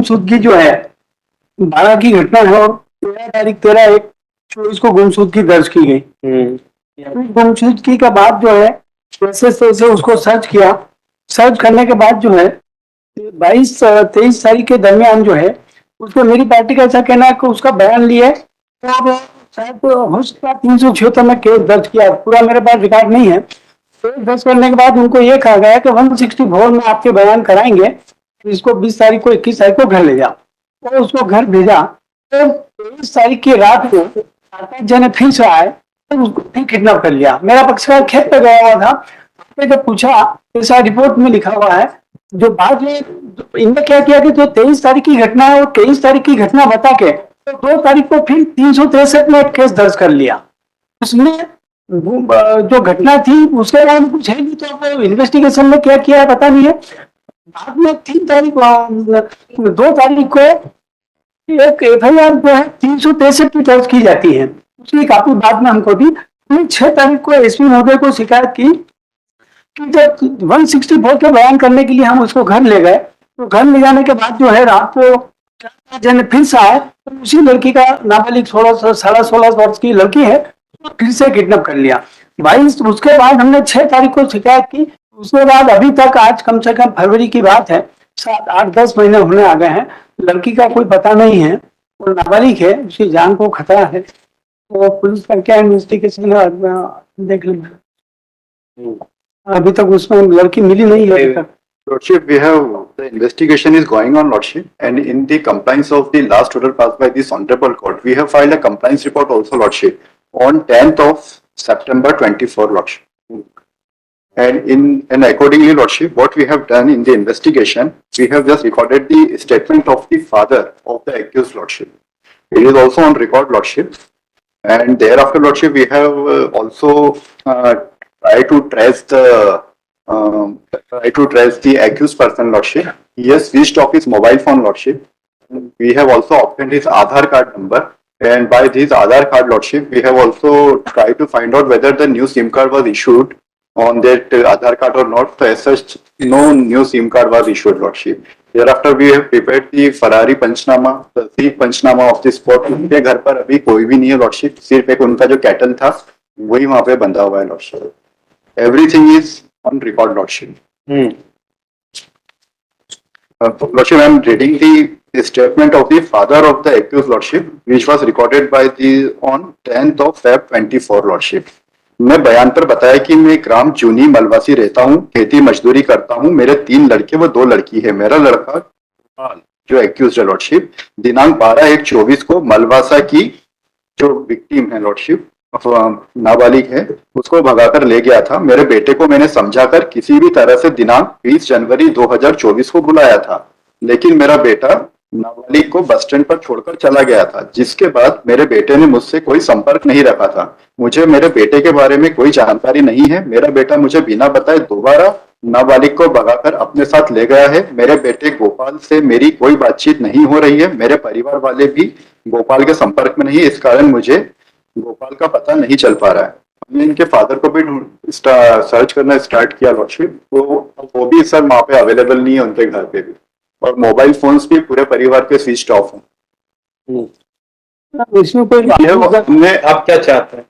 गुमशुदगी जो है 12 की घटना है और 13 तारीख 13/1/24 को गुमशुदगी दर्ज की गई। गुमशुदगी के बाद जो है जैसे तैसे उसको सर्च किया। सर्च करने के बाद जो है 22-23 तारीख के दरमियान जो है उसको मेरी पार्टी का ऐसा कहना है कि उसका बयान लिए और शायद हो सकता है 376 में केस दर्ज किया। पूरा मेरे पास रिकॉर्ड नहीं है। केस दर्ज करने के बाद उनको ये कहा गया कि 164 में आपके बयान कराएंगे, इसको 20 तारीख को 21 तारीख को घर ले जाओ। तो उसको घर भेजा तो 23 तारीख की रात को 4-5 जने फिर से आए तो उसको फिर किडनैप कर लिया। मेरा पक्षकार खेत पे गया हुआ था। मैंने जब पूछा, ऐसा रिपोर्ट में लिखा हुआ है, जो बाद में इनने क्या किया कि जो 23 तारीख की घटना है और 23 तारीख की घटना बता के तो 2 तारीख को फिर 363 में एक केस दर्ज कर लिया। उसमें जो घटना थी उसके बारे में कुछ है नहीं, तो इन्वेस्टिगेशन में क्या किया है पता नहीं है। बाद में 2 तारीख को एक FIR जो है 363 की दर्ज की जाती है। उसकी काफी बाद में हमको दी। 6 तारीख को SP महोदय को शिकायत की कि जब 164 के बयान करने के लिए हम उसको घर ले गए तो घर ले जाने के बाद जो है रात को 4-5 जने फिर से आए तो उसी लड़की का नाबालिग 16 वर्ष की लड़की है तो फिर से किडनैप कर लिया। भाई उसके बाद हमने 6 तारीख को शिकायत की। उसके बाद अभी तक आज कम से कम फरवरी की बात है, 7-8-10 महीने होने आ गए हैं। लड़की का कोई पता नहीं है, वो नाबालिग है, उसकी जान को खतरा है। तो पुलिस का क्या इन्वेस्टिगेशन है देख लेंगे। अभी तक उसमें लड़की मिली नहीं है अभी तक। Lordship, we have the investigation is going on, Lordship, and in the compliance of the last order passed by this honorable court, we have filed a compliance report also, Lordship, on 10th of September 24, Lordship. And accordingly, Lordship, what we have done in the investigation, we have just recorded the statement of the father of the accused, Lordship. It is also on record, Lordship, and thereafter, Lordship, we have also tried to trace the accused person, Lordship. He has switched off his mobile phone, Lordship. We have also obtained his Aadhaar card number, and by this Aadhaar card, Lordship, we have also tried to find out whether the new SIM card was issued on that Aadhaar card or not. So as such, no new SIM card was issued, Lordship. Thereafter, we have prepared the Ferrari Panchnama, the Panchnama of the spot. उनके घर पर अभी कोई भी नहीं है, Lordship. सिर्फ एक उनका जो कैटल था वही वहाँ पे बंधा हुआ है, Lordship. Everything is on record, Lordship. Lordship, I am reading the statement of the father of the accused, Lordship, which was recorded by on 10th of Feb 24, Lordship. मैं बयान पर बताया कि मैं ग्राम जूनी मलवासी रहता हूँ, खेती मजदूरी करता हूँ, मेरे 3 लड़के व 2 लड़की है। मेरा लड़का जो एक्यूज है, Lordship, दिनांक 12/1/24 को मलवासा की जो विक्टिम है, Lordship, नाबालिग है, उसको भगाकर ले गया था। मेरे बेटे को मैंने समझाकर किसी भी तरह से दिनांक 20 जनवरी 2024 को बुलाया था, लेकिन मेरा बेटा नाबालिग को बस स्टैंड पर छोड़कर चला गया था, जिसके बाद मेरे बेटे ने मुझसे कोई संपर्क नहीं रखा था। मुझे मेरे बेटे के बारे में कोई जानकारी नहीं है। मेरा बेटा मुझे बिना बताए दोबारा नाबालिग को भगाकर अपने साथ ले गया है। मेरे बेटे गोपाल से मेरी कोई बातचीत नहीं हो रही है। मेरे परिवार वाले भी गोपाल के संपर्क में नहीं है, इस कारण मुझे गोपाल का पता नहीं चल पा रहा है। हमने इनके फादर को भी सर्च करना स्टार्ट किया, Lordship, वो भी सर वहाँ पे अवेलेबल नहीं है उनके घर पे भी, और मोबाइल फोन्स भी पूरे परिवार के स्विच ऑफ हैं। इसमें कोई आप क्या चाहते हैं?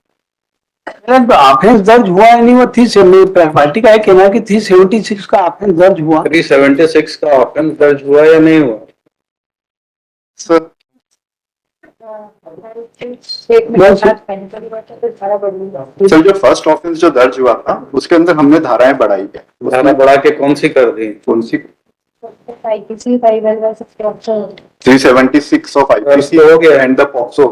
ऑफेंस दर्ज हुआ है नहीं, वो पार्टी का है कहना कि 376 का ऑफेंस दर्ज हुआ। 376 का ऑफेंस दर्ज हुआ या नहीं हुआ सर? सर, जो फर्स्ट ऑफेंस जो दर्ज हुआ था उसके अंदर हमने धाराएं बढ़ाई है। धारा बढ़ा के कौन सी कर दी? कौन सी? 376 ऑफ IPC हो गया एंड द पॉक्सो।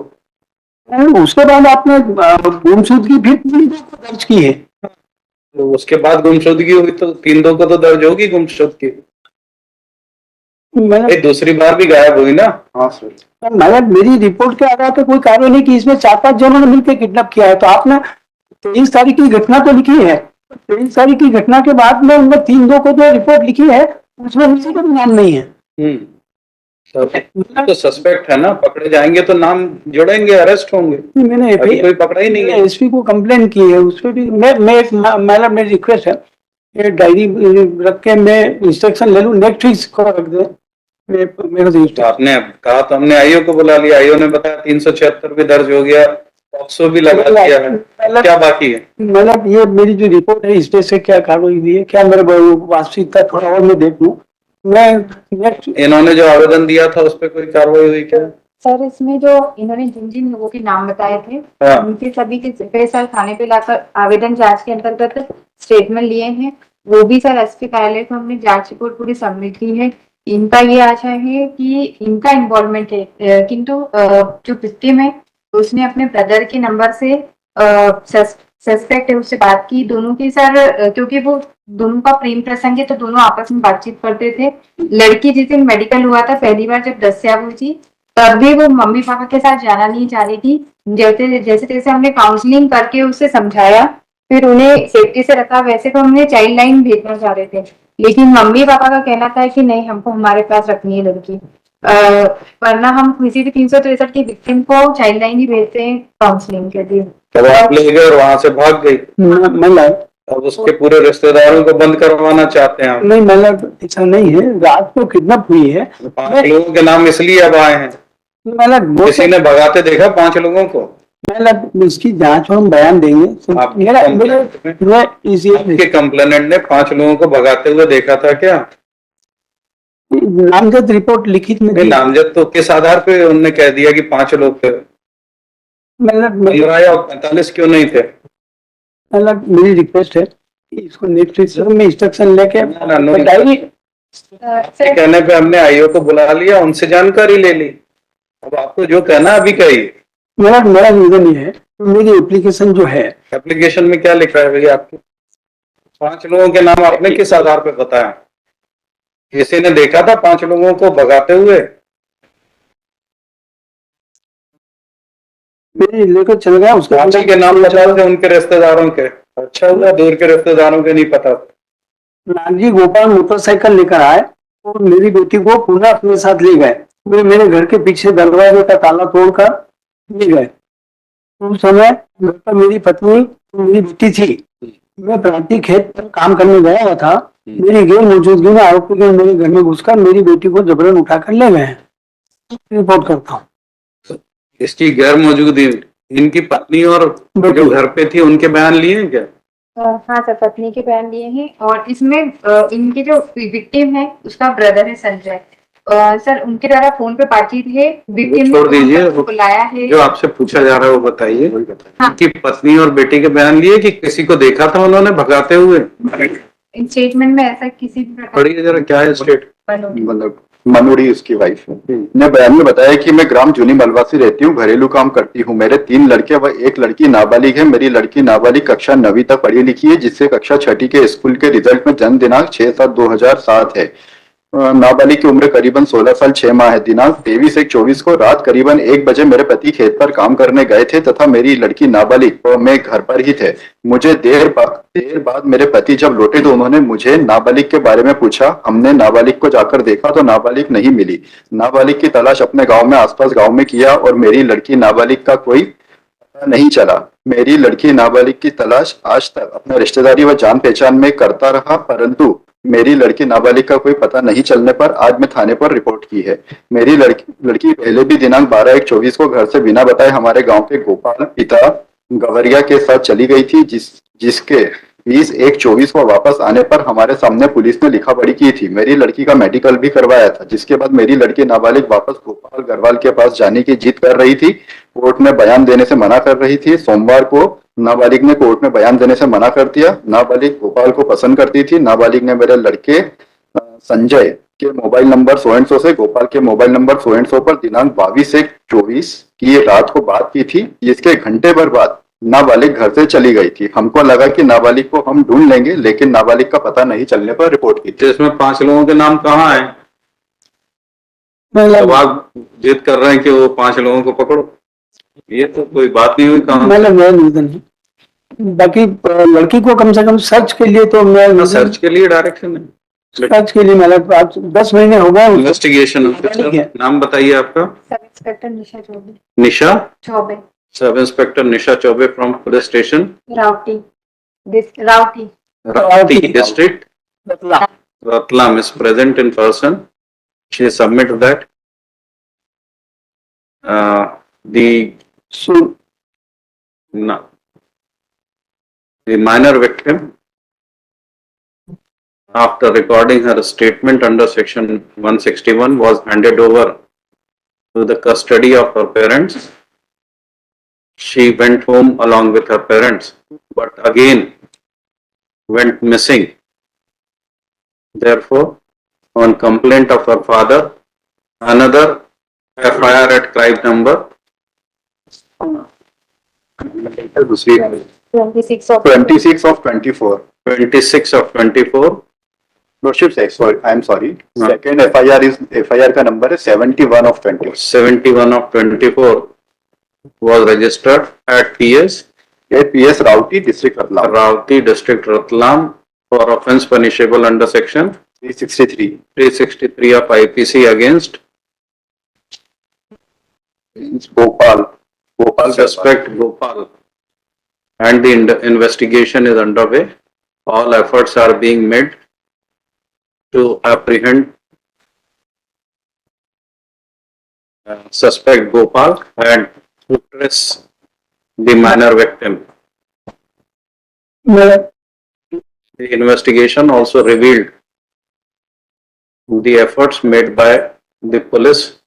उसके बाद आपने गुमशुदगी फिर 3 को दर्ज की है। तो उसके बाद गुमशुदगी हुई तो 3 को तो दर्ज होगी गुमशुदगी। दूसरी बार भी गायब हुई ना? हाँ सर। मेरी रिपोर्ट के आधार पर कोई कार्य नहीं की, इसमें 4-5 जनों ने मिलकर किडनैप किया है। तो आपने 23 तारीख की घटना तो लिखी है, 23 तारीख की घटना के बाद में उनमें 3-2 को जो रिपोर्ट लिखी है उसमें किसी का भी नाम नहीं है। तो सस्पेक्ट है ना, पकड़े जाएंगे तो नाम जुड़ेंगे, अरेस्ट होंगे। मैंने कोई पकड़ा ही नहीं है। SP को कंप्लेन की है, उस पर भी मैं मेरी रिक्वेस्ट है, ये डायरी रख के मैं इंस्ट्रक्शन ले लूँ, नेक्स्ट वीक को रख दे। मेरे को तो आपने कहा तो हमने आईओ को बुला लिया, आईओ ने बताया 376 भी दर्ज हो गया, पॉक्सो भी लगा दिया है, क्या बाकी है? मतलब ये मेरी जो रिपोर्ट है इस पे से क्या कार्रवाई हुई है, क्या मेरे वास्तविकता थोड़ा और मैं देख लूं। मैं नेक्स्ट इन्होंने जो आवेदन दिया था उस पर कोई कार्रवाई हुई क्या? सर इसमें जो इन्होंने जिन जिन लोगों के नाम बताए थे हाँ। उनके सभी के पे सर थाने पे लाकर आवेदन जांच के अंतर्गत स्टेटमेंट लिए हैं। वो भी सर एसपी कार्यालय को हमने जांच रिपोर्ट पूरी सबमिट की है। इनका ये आशा है कि इनका इन्वॉल्वमेंट है, किंतु जो विक्टिम है उसने अपने ब्रदर के नंबर से सस्पेक्ट है उससे बात की। दोनों की सर क्योंकि वो दोनों का प्रेम प्रसंग है तो दोनों आपस में बातचीत करते थे। लड़की जिस दिन मेडिकल हुआ था पहली बार जब दस्या हुई थी तब भी वो मम्मी पापा के साथ जाना नहीं चाह रही थी। जैसे जैसे तैसे हमने काउंसलिंग करके उसे समझाया, फिर उन्हें सेफ्टी से रखा। वैसे तो हमने चाइल्ड लाइन भेजना चाह रहे थे लेकिन मम्मी पापा का कहना था कि नहीं, हमको हमारे पास रखनी है लड़की, वरना हम किसी भी 363 की विक्टिम को चाइल्ड लाइन ही भेजते हैं काउंसलिंग के लिए। तब आप ले गए और वहां से भाग गई, मतलब अब उसके पूरे रिश्तेदारों को बंद करवाना चाहते हैं आप। नहीं, मतलब ऐसा नहीं है, रात को किडनैप हुई है। 5 लोगों के नाम इसलिए अब आए हैं, मतलब वो किसी ने भगाते देखा 5 लोगों को? मतलब इसकी जांच और हम बयान देंगे। आप इसी कंप्लेनेंट ने 5 लोगों को भगाते हुए देखा था क्या? नामजद रिपोर्ट लिखित में नहीं, नामजद तो किस आधार पे उन्होंने कह दिया कि 5 लोग थे? मतलब 15 या 45 क्यों नहीं थे? मतलब मेरी रिक्वेस्ट है कि इसको नेक्स्ट में इंस्ट्रक्शन लेके नो, बताइए। सर कहने पे हमने आईओ को बुला लिया, उनसे जानकारी ले ली, अब आपको जो कहना अभी कहिए। मेरा निवेदन ये है, मेरी एप्लीकेशन जो है एप्लीकेशन में क्या लिखा है भैया आपके? 5 लोगों के नाम आपने किस आधार पे बताया? किसी ने देखा था 5 लोगों को भगाते हुए? मेरी लेकर चल गया उसके 5 के नाम बता थे उनके रिश्तेदारों के, अच्छा हुआ दूर के रिश्तेदारों के नहीं पता। नानजी गोपाल मोटरसाइकिल लेकर आए और मेरी बेटी को पुनः अपने साथ ले गए। मेरे घर के पीछे दरवाजे का ताला तोड़कर ले गए। उस समय घर पर मेरी पत्नी और मेरी बेटी थी। मैं प्रांतीय खेत पर काम करने गया हुआ था। मेरी गैर मौजूदगी में आरोपी ने मेरे घर में घुसकर मेरी बेटी को जबरन उठाकर ले गए। रिपोर्ट करता हूँ। इसकी गैर मौजूदगी इनकी पत्नी और जो घर पे थी उनके बयान लिए हैं क्या? हाँ सर, पत्नी के बयान लिए हैं और इसमें इनके जो विक्टिम है उसका ब्रदर है संजय। सर उनके द्वारा फोन पे बातचीत है, विक्टिम छोड़ दीजिए, ने बुलाया है। जो आपसे पूछा जा रहा है वो बताइए। हाँ। इनकी पत्नी और बेटी के बयान लिए कि किसी को देखा था उन्होंने भगाते हुए? इन स्टेटमेंट में ऐसा किसी भी प्रकार पढ़िए जरा क्या है स्टेट। मतलब मनोड़ी उसकी वाइफ ने बयान में बताया कि मैं ग्राम जूनी मलवासी रहती हूँ, घरेलू काम करती हूँ। मेरे 3 लड़के व 1 लड़की नाबालिग है। मेरी लड़की नाबालिग कक्षा 9वीं तक पढ़ी लिखी है, जिससे कक्षा 6ठी के स्कूल के रिजल्ट में जन्म दिनांक 6/7/2007 है। नाबालिग की उम्र करीबन 16 साल 6 माह है। दिनांक 23/1/24 को रात करीबन 1 बजे मेरे पति खेत पर काम करने गए थे तथा मेरी लड़की नाबालिग और मैं घर पर ही थे। मुझे देर बाद मेरे पति जब लौटे तो उन्होंने मुझे नाबालिग के बारे में पूछा। हमने नाबालिग को जाकर देखा तो नाबालिग नहीं मिली। नाबालिग की तलाश अपने गांव में आसपास गांव में किया और मेरी लड़की नाबालिग का कोई पता नहीं चला। मेरी लड़की नाबालिग की तलाश आज तक अपने रिश्तेदारी व जान पहचान में करता रहा, परंतु मेरी लड़की नाबालिग का कोई पता नहीं चलने पर आज मैं थाने पर रिपोर्ट की है। मेरी लड़की पहले भी दिनांक 12/1/24 को घर से बिना बताए हमारे गांव के गोपाल पिता गवरिया के साथ चली गई थी, जिसके 20/1/24 को वापस आने पर हमारे सामने पुलिस ने लिखा पढ़ी की थी। मेरी लड़की का मेडिकल भी करवाया था, जिसके बाद मेरी लड़की नाबालिग वापस गोपाल गरवाल के पास जाने की जिद कर रही थी। कोर्ट में बयान देने से मना कर रही थी। सोमवार को नाबालिग ने कोर्ट में बयान देने से मना कर दिया। नाबालिग गोपाल को पसंद करती थी। नाबालिग ने मेरे लड़के संजय के मोबाइल नंबर 100 से गोपाल के मोबाइल नंबर 100 पर दिनांक 22/1/24 की रात को बात की थी, जिसके घंटे भर बाद नाबालिग घर से चली गई थी। हमको लगा कि नाबालिग को हम ढूंढ लेंगे, लेकिन नाबालिग का पता नहीं चलने पर रिपोर्ट की थी। इसमें 5 लोगों के नाम कहाँ है? अब आप जिद कर रहे हैं कि वो 5 लोगों को पकड़ो, ये तो कोई बात नहीं हुई। कहाँ बाकी लड़की को कम से कम सर्च के लिए तो मैं सर्च के लिए डायरेक्शन है, सर्च के लिए मतलब आज 10 महीने हो गए। Investigation officer. नाम बताइए आपका? Sub inspector Nisha Choubey. Nisha Choubey. Sub inspector Nisha Choubey from police station राउटी Rauti district, Ratlam is present in person She submits that the So, no, the minor victim, after recording her statement under section 161, was handed over to the custody of her parents. She went home along with her parents, but again went missing. Therefore, on complaint of her father, another FIR at crime number दूसरी 26 of 26 of 24. 26 of 24. Lordship, sorry, I am sorry. हाँ. Second FIR का number है 71 of 24. 71 of 24 was registered at PS Rauti, District Ratlam. Ravti District Ratlam for offence punishable under section 363 of IPC against Gopal suspect Gopal, and the investigation is underway. All efforts are being made to apprehend suspect Gopal and to trace the minor victim. मैं The investigation also revealed the efforts made by the police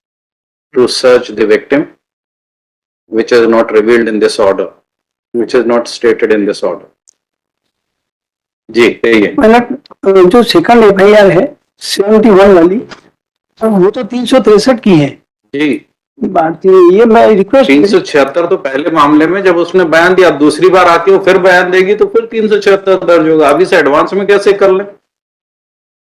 to search the victim, which is not revealed in this order, which is not stated in this order. जी कहिए। मैंने जो second FIR है 71 वाली, वो तो 363 की है जी भारतीय। ये मैं रिक्वेस्ट 376 तो पहले मामले में जब उसने बयान दिया, दूसरी बार आके वो फिर बयान देगी तो फिर 376 दर्ज होगा। अभी से एडवांस में कैसे कर ले?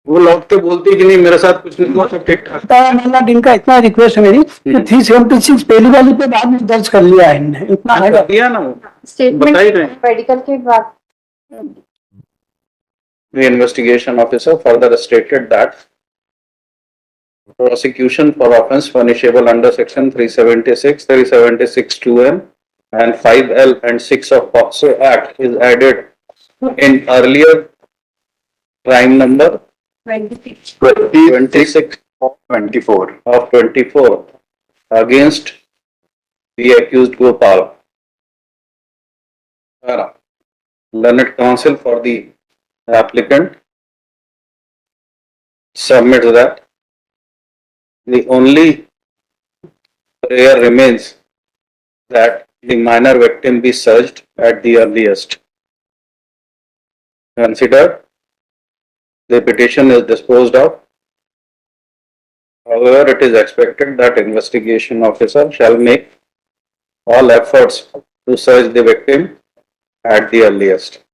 वो लौट के बोलती है कि नहीं मेरे साथ कुछ नहीं हुआ, सब ठीक ठाक। महीना दिन का इतना रिक्वेस्ट है मेरी कि 376 पहली वाली पे बाद में दर्ज कर लिया है इनने, इतना है। कर दिया ना वो, स्टेटमेंट बता ही रहे। मेडिकल के बाद The investigation officer further stated that prosecution for offence punishable under section 376, 376 2M and 5L and 6 of POCSO Act is added in earlier crime number 26 26 of 24. of 24 against the accused Gopal. Learned counsel for the applicant submits that the only prayer remains that the minor victim be searched at the earliest. Considered, the petition is disposed of. However, it is expected that investigation officer shall make all efforts to search the victim at the earliest.